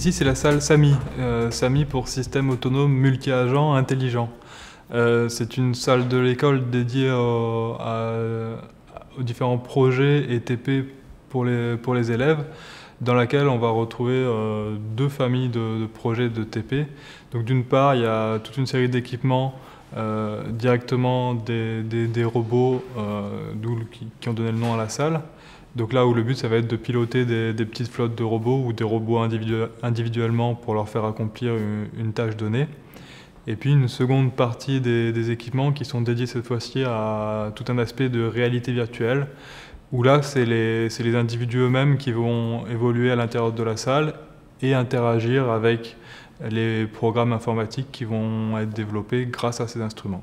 Ici, c'est la salle SAMI. SAMI pour Système Autonome Multi-Agent Intelligent. C'est une salle de l'école dédiée aux différents projets et TP pour les élèves, dans laquelle on va retrouver deux familles de projets de TP. Donc d'une part, il y a toute une série d'équipements directement des robots qui ont donné le nom à la salle. Donc là où le but, ça va être de piloter des petites flottes de robots ou des robots individuellement pour leur faire accomplir une tâche donnée. Et puis une seconde partie des équipements qui sont dédiés cette fois-ci à tout un aspect de réalité virtuelle, où là, c'est les individus eux-mêmes qui vont évoluer à l'intérieur de la salle et interagir avec les programmes informatiques qui vont être développés grâce à ces instruments.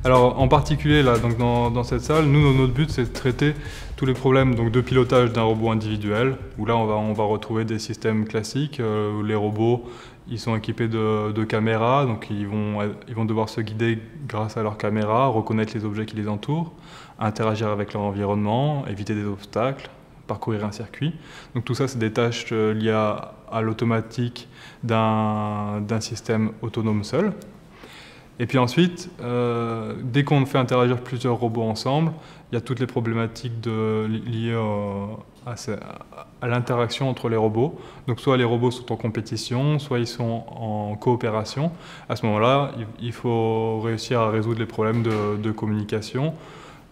Alors en particulier là, donc dans cette salle, notre but c'est de traiter tous les problèmes donc, de pilotage d'un robot individuel, où là on va retrouver des systèmes classiques, où les robots ils sont équipés de caméras, donc ils vont devoir se guider grâce à leurs caméras, reconnaître les objets qui les entourent, interagir avec leur environnement, éviter des obstacles, parcourir un circuit. Donc tout ça c'est des tâches liées à l'automatique d'un système autonome seul. Et puis ensuite, dès qu'on fait interagir plusieurs robots ensemble, il y a toutes les problématiques liées à l'interaction entre les robots. Donc soit les robots sont en compétition, soit ils sont en coopération. À ce moment-là, il faut réussir à résoudre les problèmes de communication,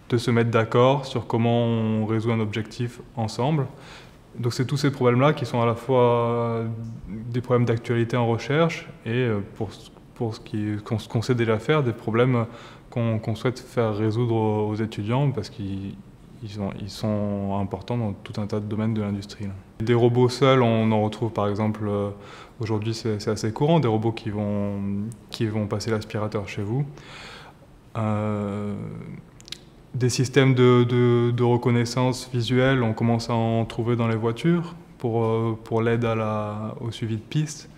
de se mettre d'accord sur comment on résout un objectif ensemble. Donc c'est tous ces problèmes-là qui sont à la fois des problèmes d'actualité en recherche et pour ce qu'on sait déjà faire, des problèmes qu'on souhaite faire résoudre aux étudiants parce qu'ils sont importants dans tout un tas de domaines de l'industrie. Des robots seuls, on en retrouve par exemple, aujourd'hui c'est assez courant, des robots qui vont passer l'aspirateur chez vous. Des systèmes de reconnaissance visuelle, on commence à en trouver dans les voitures pour l'aide au suivi de pistes.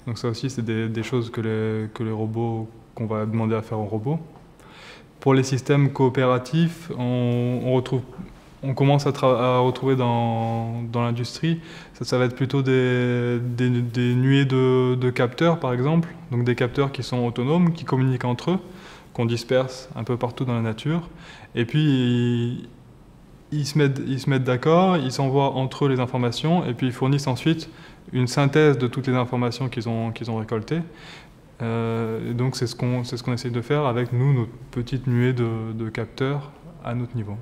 Donc ça aussi, c'est des choses que les robots, qu'on va demander à faire aux robots. Pour les systèmes coopératifs, on commence à retrouver dans l'industrie, ça va être plutôt des nuées de capteurs, par exemple. Donc des capteurs qui sont autonomes, qui communiquent entre eux, qu'on disperse un peu partout dans la nature. Et puis, ils se mettent d'accord, ils s'envoient entre eux les informations, et puis ils fournissent ensuite une synthèse de toutes les informations qu'ils ont récoltées. Donc c'est ce qu'on essaie de faire avec nous, notre petite nuée de capteurs à notre niveau.